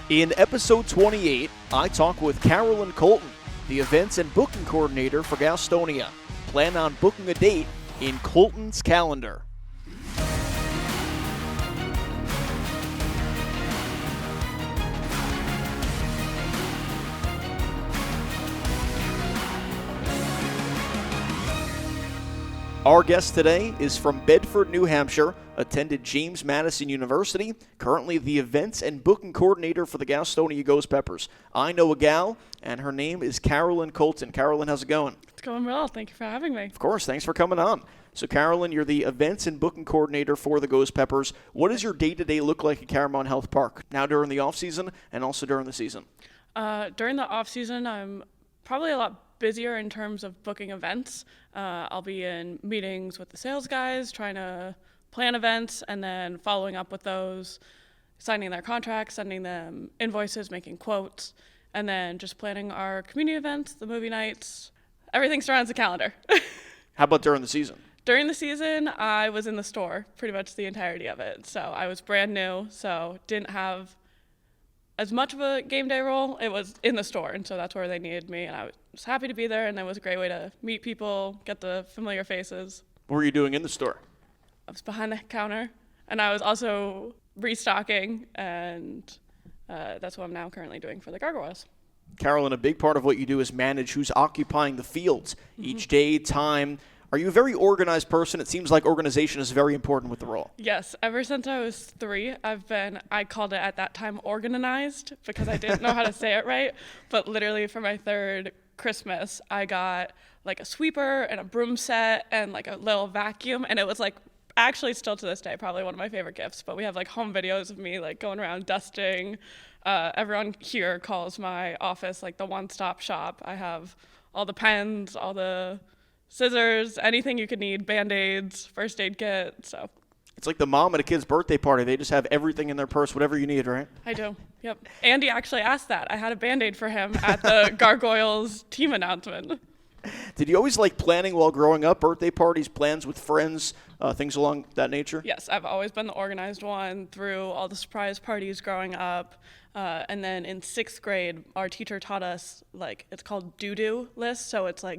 In episode 28, I talk with Carolyn Colton, the events and booking coordinator for Gastonia. Plan on booking a date in Colton's calendar. Our guest today is from Bedford, New Hampshire, attended James Madison University, currently the events and booking coordinator for the Gastonia Ghost Peppers. I know a gal, and her name is Carolyn Colton. Carolyn, how's it going? It's going well. Thank you for having me. Of course. Thanks for coming on. So, Carolyn, you're the events and booking coordinator for the Ghost Peppers. What does your day-to-day look like at Caramount Health Park, now during the off-season and also during the season? During the off-season, I'm probably a lot busier in terms of booking events. I'll be in meetings with the sales guys, trying to plan events, and then following up with those, signing their contracts, sending them invoices, making quotes, and then just planning our community events, the movie nights. Everything surrounds the calendar. How about during the season? During the season, I was in the store pretty much the entirety of it. So I was brand new, so didn't have as much of a game day role. It was in the store, and so that's where they needed me, and I was happy to be there, and it was a great way to meet people, get the familiar faces. What were you doing in the store? I was behind the counter, and I was also restocking, and that's what I'm now currently doing for the gargoyles. Carolyn, a big part of what you do is manage who's occupying the fields each day, time. Are you a very organized person? It seems like organization is very important with the role. Yes. Ever since I was 3, I called it at that time organized because I didn't know how to say it right. But literally for my 3rd Christmas, I got like a sweeper and a broom set and like a little vacuum. And it was like actually still to this day, probably one of my favorite gifts. But we have like home videos of me like going around dusting. Everyone here calls my office like the one-stop shop. I have all the pens, all the scissors, anything you could need, Band-Aids, first aid kit, so. It's like the mom at a kid's birthday party. They just have everything in their purse, whatever you need, right? I do, yep. Andy actually asked that. I had a Band-Aid for him at the Gargoyles team announcement. Did you always like planning while growing up? Birthday parties, plans with friends, things along that nature? Yes, I've always been the organized one through all the surprise parties growing up. And then in 6th grade, our teacher taught us, like, it's called do-do list, so it's like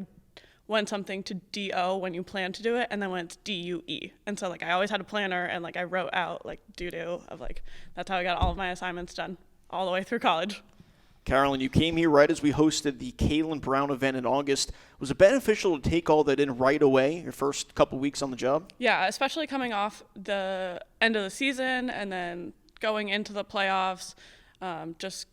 when something to D-O when you plan to do it, and then when it's D-U-E. And so, like, I always had a planner, and, like, I wrote out, like, do-do of, like, that's how I got all of my assignments done all the way through college. Carolyn, you came here right as we hosted the Kaylin Brown event in August. Was it beneficial to take all that in right away, your first couple weeks on the job? Yeah, especially coming off the end of the season and then going into the playoffs, just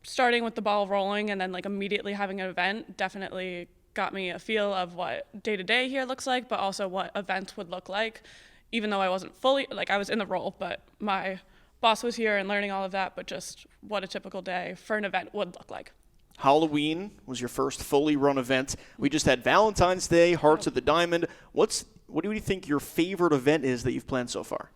starting with the ball rolling and then, like, immediately having an event definitely got me a feel of what day-to-day here looks like, but also what events would look like, even though I wasn't fully, like, I was in the role, but my boss was here and learning all of that, but just what a typical day for an event would look like. Halloween was your first fully run event. We just had Valentine's Day, Hearts of the Diamond. What do you think your favorite event is that you've planned so far?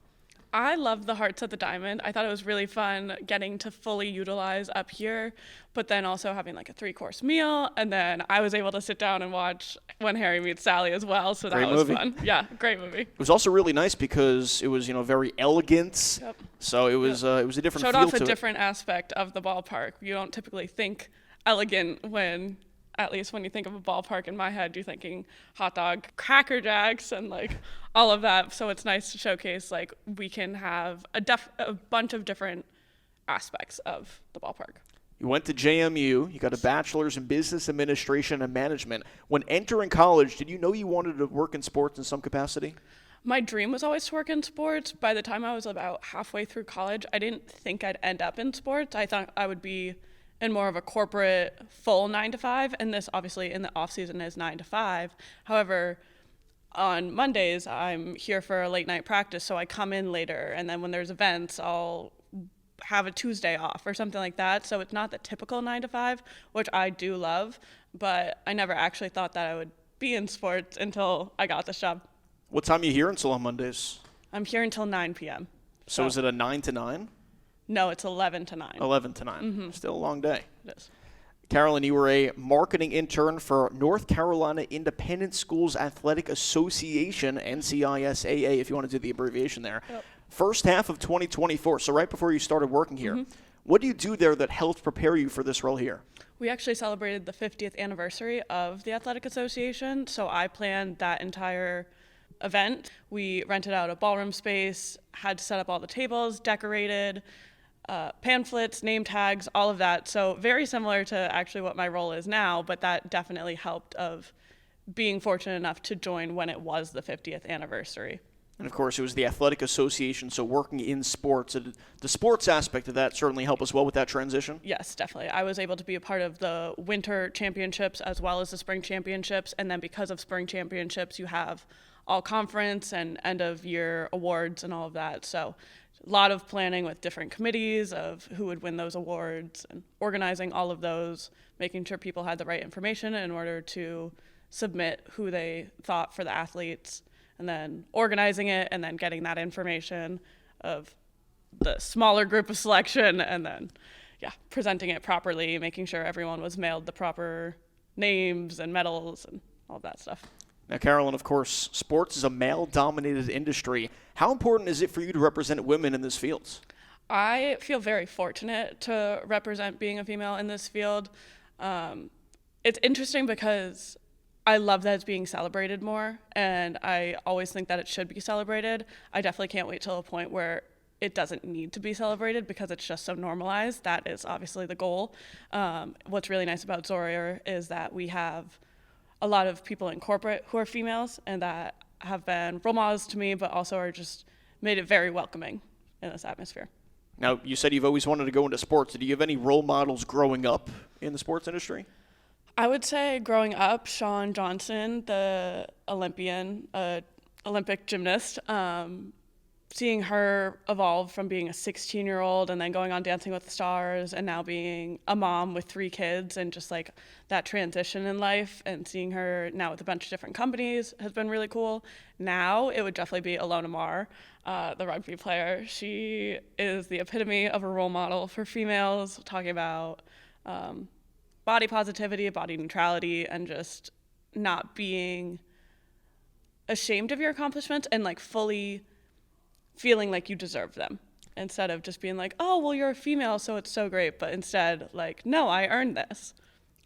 I love the Hearts of the Diamond. I thought it was really fun getting to fully utilize up here, but then also having like a 3-course meal. And then I was able to sit down and watch When Harry Meets Sally as well. So that was fun. Yeah, great movie. It was also really nice because it was, very elegant. Yep. So it was a different Showed feel off to a it. different aspect of the ballpark. You don't typically think elegant when, at least when you think of a ballpark in my head, you're thinking hot dog, Cracker Jacks, and like all of that. So it's nice to showcase like we can have a bunch of different aspects of the ballpark. You went to JMU. You got a bachelor's in business administration and management. When entering college, did you know you wanted to work in sports in some capacity? My dream was always to work in sports. By the time I was about halfway through college, I didn't think I'd end up in sports. I thought I would be in more of a corporate full 9-to-5, and this obviously in the off season is 9-to-5. However, on Mondays I'm here for a late night practice, so I come in later, and then when there's events I'll have a Tuesday off or something like that. So it's not the typical 9-to-5, which I do love, but I never actually thought that I would be in sports until I got this job. What time are you here until on Mondays? I'm here until 9 p.m. So is it a 9 to 9? No, it's 11 to 9. 11 to 9. Mm-hmm. Still a long day. It is. Carolyn, you were a marketing intern for North Carolina Independent Schools Athletic Association, NCISAA, if you want to do the abbreviation there. Yep. First half of 2024, so right before you started working here. Mm-hmm. What do you do there that helped prepare you for this role here? We actually celebrated the 50th anniversary of the Athletic Association, so I planned that entire event. We rented out a ballroom space, had to set up all the tables, decorated, pamphlets, name tags, all of that. So very similar to actually what my role is now, but that definitely helped of being fortunate enough to join when it was the 50th anniversary. And of course, it was the Athletic Association, so working in sports. The sports aspect of that certainly helped as well with that transition. Yes, definitely. I was able to be a part of the winter championships as well as the spring championships. And then because of spring championships, you have all conference and end of year awards and all of that. So a lot of planning with different committees of who would win those awards and organizing all of those, making sure people had the right information in order to submit who they thought for the athletes, and then organizing it and then getting that information of the smaller group of selection, and then presenting it properly, making sure everyone was mailed the proper names and medals and all that stuff. Now, Carolyn, of course, sports is a male-dominated industry. How important is it for you to represent women in this field? I feel very fortunate to represent being a female in this field. It's interesting because I love that it's being celebrated more, and I always think that it should be celebrated. I definitely can't wait till a point where it doesn't need to be celebrated because it's just so normalized. That is obviously the goal. What's really nice about Zoria is that we have a lot of people in corporate who are females and that have been role models to me, but also are just made it very welcoming in this atmosphere. Now, you said you've always wanted to go into sports. Did you have any role models growing up in the sports industry? I would say growing up, Shawn Johnson, the Olympic gymnast, seeing her evolve from being a 16-year-old and then going on Dancing with the Stars and now being a mom with 3 kids, and just like that transition in life, and seeing her now with a bunch of different companies has been really cool. Now it would definitely be Ilona Maher, the rugby player. She is the epitome of a role model for females, talking about body positivity, body neutrality, and just not being ashamed of your accomplishments and like fully feeling like you deserve them, instead of just being like, oh, well, you're a female, so it's so great, but instead like, no, I earned this.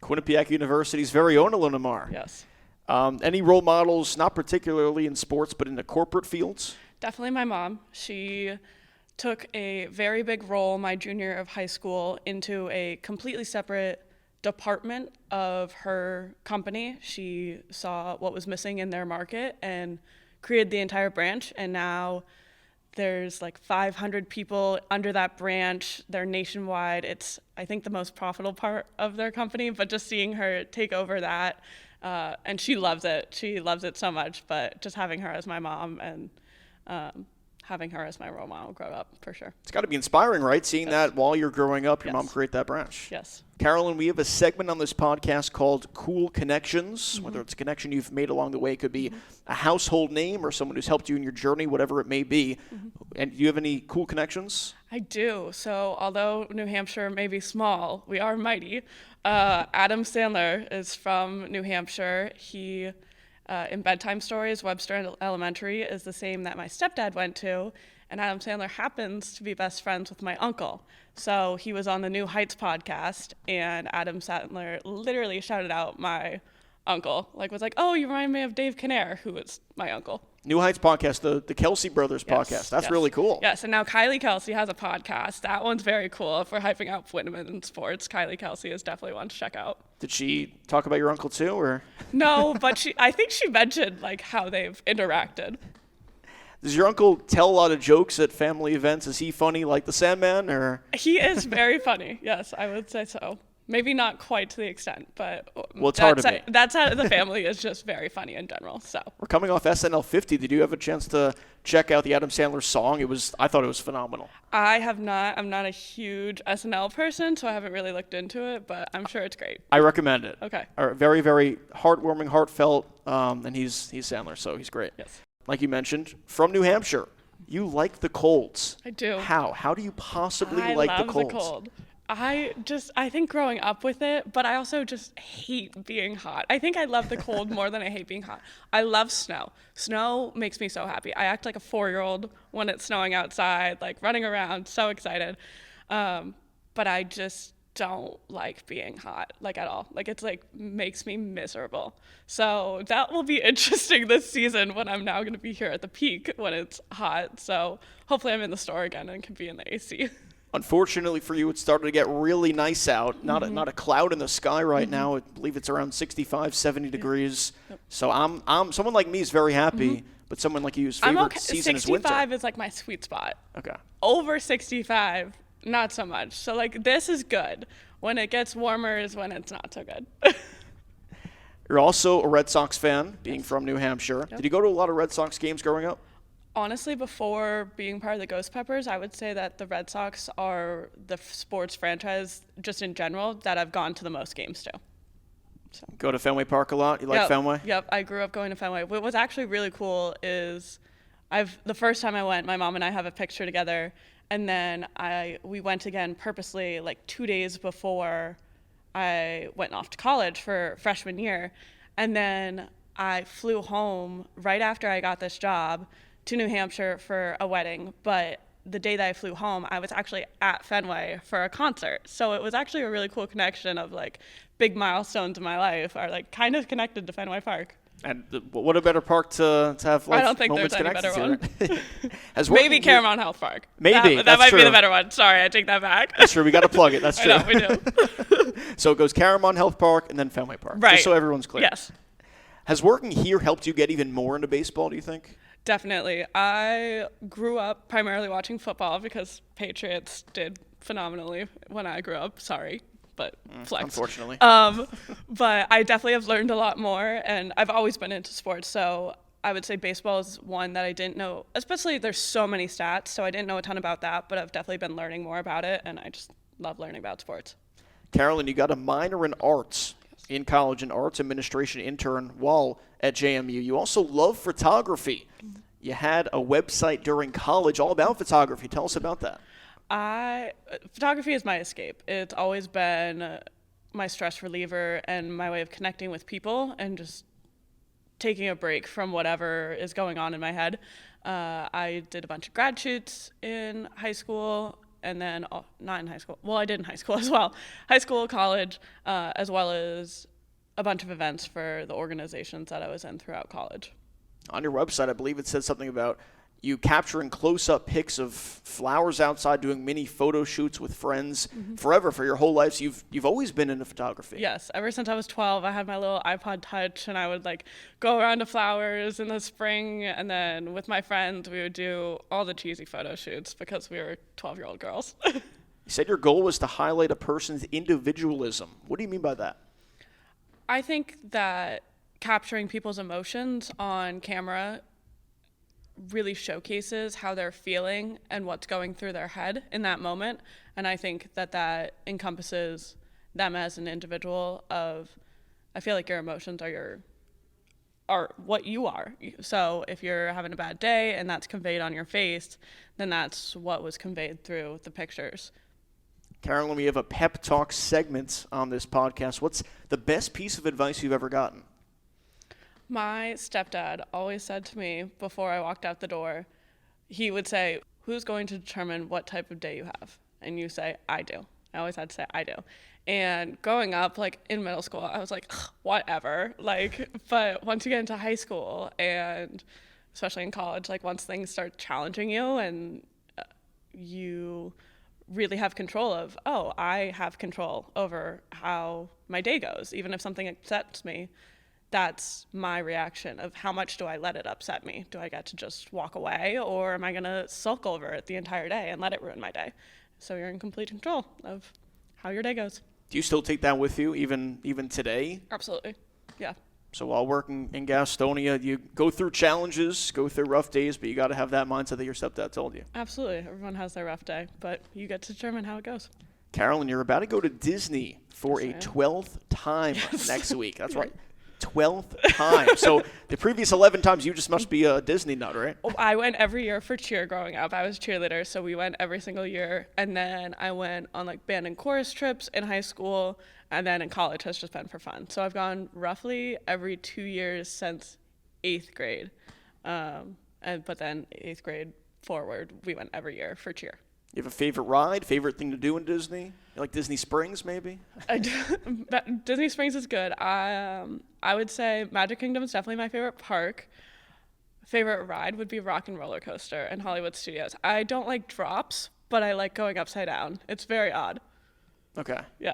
Quinnipiac University's very own Ilona Maher. Yes. Any role models, not particularly in sports, but in the corporate fields? Definitely my mom. She took a very big role my junior year of high school into a completely separate department of her company. She saw what was missing in their market and created the entire branch, and now there's like 500 people under that branch. They're nationwide. It's, I think, the most profitable part of their company, but just seeing her take over that, and she loves it. She loves it so much, but just having her as my mom and having her as my role model grow up, for sure. It's got to be inspiring, right? Seeing that while you're growing up, your mom create that branch. Yes. Carolyn, we have a segment on this podcast called Cool Connections. Whether it's a connection you've made along the way, it could be a household name or someone who's helped you in your journey, whatever it may be. And do you have any cool connections? I do. So although New Hampshire may be small, we are mighty. Adam Sandler is from New Hampshire. He, in Bedtime Stories, Webster Elementary is the same that my stepdad went to. And Adam Sandler happens to be best friends with my uncle. So he was on the New Heights podcast, and Adam Sandler literally shouted out my uncle, like was like, oh, you remind me of Dave Kinnair, who is my uncle. New Heights podcast, the Kelsey Brothers podcast. That's really cool. Yes, and now Kylie Kelsey has a podcast. That one's very cool. If we're hyping up women in sports, Kylie Kelsey is definitely one to check out. Did she talk about your uncle too, or? No, but I think she mentioned like how they've interacted. Does your uncle tell a lot of jokes at family events? Is he funny like the Sandman, or? He is very funny. Yes, I would say so. Maybe not quite to the extent, but well, it's hard to be. That side of the family is just very funny in general. So we're coming off SNL 50. Did you have a chance to check out the Adam Sandler song? I thought it was phenomenal. I have not. I'm not a huge SNL person, so I haven't really looked into it, but I'm sure it's great. I recommend it. Okay. Very, very heartwarming, heartfelt, and he's Sandler, so he's great. Yes. Like you mentioned, from New Hampshire. You like the colds. I do. How? How do you possibly like the colds? I love the cold. I think growing up with it, but I also just hate being hot. I think I love the cold more than I hate being hot. I love snow. Snow makes me so happy. I act like a 4-year-old when it's snowing outside, like running around, so excited. But I just don't like being hot, like at all. Like it's like makes me miserable. So that will be interesting this season when I'm now going to be here at the peak when it's hot. So hopefully I'm in the store again and can be in the AC. Unfortunately for you, it started to get really nice out. Not a cloud in the sky right now. I believe it's around 65, 70 degrees. Yep. So I'm someone like me is very happy, but someone like you's favorite season is winter. 65 is like my sweet spot. Okay. Over 65, not so much. So like this is good. When it gets warmer is when it's not so good. You're also a Red Sox fan, being from New Hampshire. Yep. Did you go to a lot of Red Sox games growing up? Honestly, before being part of the Ghost Peppers, I would say that the Red Sox are the sports franchise, just in general, that I've gone to the most games to. So. Go to Fenway Park a lot? You like Fenway? Yep, I grew up going to Fenway. What was actually really cool is the first time I went, my mom and I have a picture together, and then we went again purposely like 2 days before I went off to college for freshman year. And then I flew home right after I got this job to New Hampshire for a wedding, but the day that I flew home, I was actually at Fenway for a concert. So it was actually a really cool connection of like big milestones in my life are like kind of connected to Fenway Park. And what a better park to have life I don't think moments there's any connected better to. one. Maybe Carolyn Health Park. Maybe. That might true. be the better one. Sorry, I take that back. That's true. We got to plug it. That's true. I know, we do. So it goes Carolyn Health Park and then Fenway Park. Right. Just so everyone's clear. Yes. Has working here helped you get even more into baseball, do you think? Definitely. I grew up primarily watching football because Patriots did phenomenally when I grew up. Sorry, but flex. Unfortunately. But I definitely have learned a lot more, and I've always been into sports. So I would say baseball is one that I didn't know, especially there's so many stats, so I didn't know a ton about that, but I've definitely been learning more about it, and I just love learning about sports. Carolyn, you got a minor in arts in college, an arts administration intern while at JMU. You also love photography. You had a website during college all about photography. Tell us about that. Photography is my escape. It's always been my stress reliever and my way of connecting with people and just taking a break from whatever is going on in my head. I did a bunch of grad shoots in high school. And then, not in high school. Well, I did in high school as well. High school, college, as well as a bunch of events for the organizations that I was in throughout college. On your website, I believe it says something about you capturing close-up pics of flowers outside, doing mini photo shoots with friends forever for your whole life. So you've always been into photography. Yes, ever since I was 12, I had my little iPod Touch, and I would like go around to flowers in the spring, and then with my friends, we would do all the cheesy photo shoots because we were 12-year-old girls. You said your goal was to highlight a person's individualism. What do you mean by that? I think that capturing people's emotions on camera really showcases how they're feeling and what's going through their head in that moment. And I think that encompasses them as an individual I feel like your emotions are what you are. So if you're having a bad day and that's conveyed on your face, then that's what was conveyed through the pictures. Carolyn, we have a Pep Talk segment on this podcast. What's the best piece of advice you've ever gotten? My stepdad always said to me before I walked out the door, he would say, "Who's going to determine what type of day you have?" And you say, "I do." I always had to say, "I do." And growing up, like in middle school, I was like, whatever. Like, but once you get into high school and especially in college, like once things start challenging you and you really have control of, I have control over how my day goes, even if something upsets me. That's my reaction of how much do I let it upset me? Do I get to just walk away, or am I going to sulk over it the entire day and let it ruin my day? So you're in complete control of how your day goes. Do you still take that with you even today? Absolutely. Yeah. So while working in Gastonia, you go through challenges, go through rough days, but you got to have that mindset that your stepdad told you. Absolutely. Everyone has their rough day, but you get to determine how it goes. Carolyn, you're about to go to Disney for a 12th time next week. That's right. 12th time. So the previous 11 times, you just must be a Disney nut, right? I went every year for cheer growing up. I was a cheerleader, so we went every single year. And then I went on like band and chorus trips in high school, and then in college has just been for fun. So I've gone roughly every 2 years since 8th grade. But then 8th grade forward, we went every year for cheer. You have a favorite ride, favorite thing to do in Disney? You like Disney Springs, maybe? Disney Springs is good. I would say Magic Kingdom is definitely my favorite park. Favorite ride would be Rock and Roller Coaster in Hollywood Studios. I don't like drops, but I like going upside down. It's very odd. Okay. Yeah.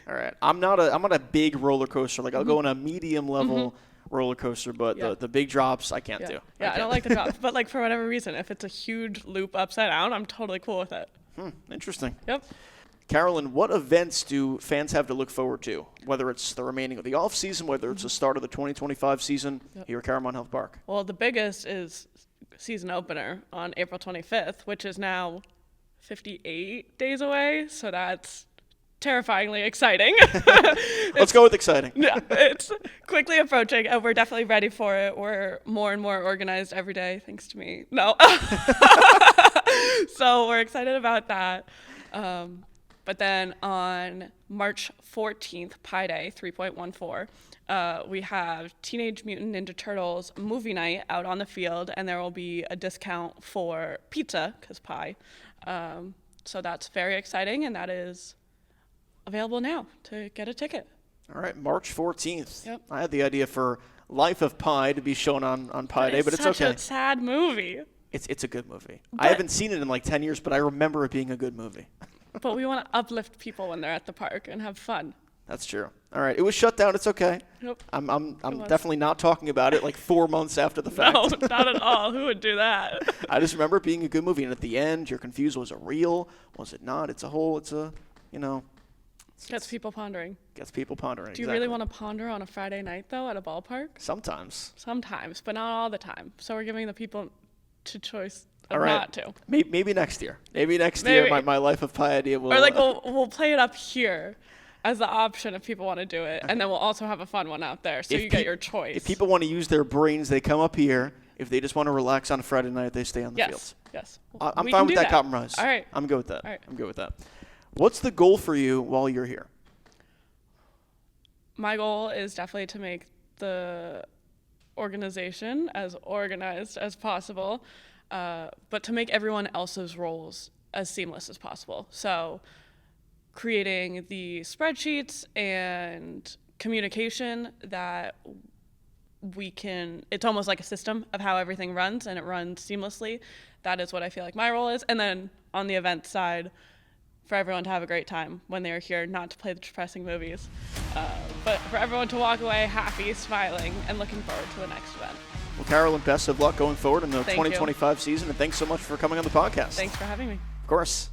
All right. I'm not a big roller coaster. Like I'll go on a medium level roller coaster, but the big drops I can't do. Yeah, I don't like the drops. But like for whatever reason, if it's a huge loop upside down, I'm totally cool with it. Interesting. Yep. Carolyn, what events do fans have to look forward to? Whether it's the remaining of the off season, whether it's the start of the 2025 season here at Carolyn Health Park. Well, the biggest is season opener on April 25th, which is now 58 days away. So that's terrifyingly exciting. Let's go with exciting. Yeah, it's quickly approaching, and we're definitely ready for it. We're more and more organized every day, thanks to me. No. So we're excited about that. But then on March 14th, Pi Day 3.14, we have Teenage Mutant Ninja Turtles movie night out on the field, and there will be a discount for pizza, because pie. So that's very exciting, and that is available now to get a ticket. All right, March 14th. Yep. I had the idea for Life of Pi to be shown on Pi Day, but it's okay. It's such a sad movie. It's a good movie. I haven't seen it in like 10 years, but I remember it being a good movie. But we want to uplift people when they're at the park and have fun. That's true. All right, it was shut down. It's okay. Yep. I'm definitely not talking about it like 4 months after the fact. No, not at all. Who would do that? I just remember it being a good movie, and at the end, you're confused. Was it real? Was it not? Gets people pondering. Gets people pondering. Do you really want to ponder on a Friday night, though, at a ballpark? Sometimes. Sometimes, but not all the time. So we're giving the people to choice all right. not to. Maybe next year. Maybe next year, my Life of Pi idea will... Or like we'll play it up here as the option if people want to do it, and then we'll also have a fun one out there, so you get your choice. If people want to use their brains, they come up here. If they just want to relax on a Friday night, they stay on the fields. Yes. I'm fine with that compromise. All right. I'm good with that. All right. I'm good with that. What's the goal for you while you're here? My goal is definitely to make the organization as organized as possible, but to make everyone else's roles as seamless as possible. So creating the spreadsheets and communication that it's almost like a system of how everything runs, and it runs seamlessly. That is what I feel like my role is. And then on the event side, for everyone to have a great time when they are here, not to play the depressing movies, but for everyone to walk away happy, smiling, and looking forward to the next event. Well, Carolyn, best of luck going forward in the Thank 2025 season, and thanks so much for coming on the podcast. Thanks for having me. Of course.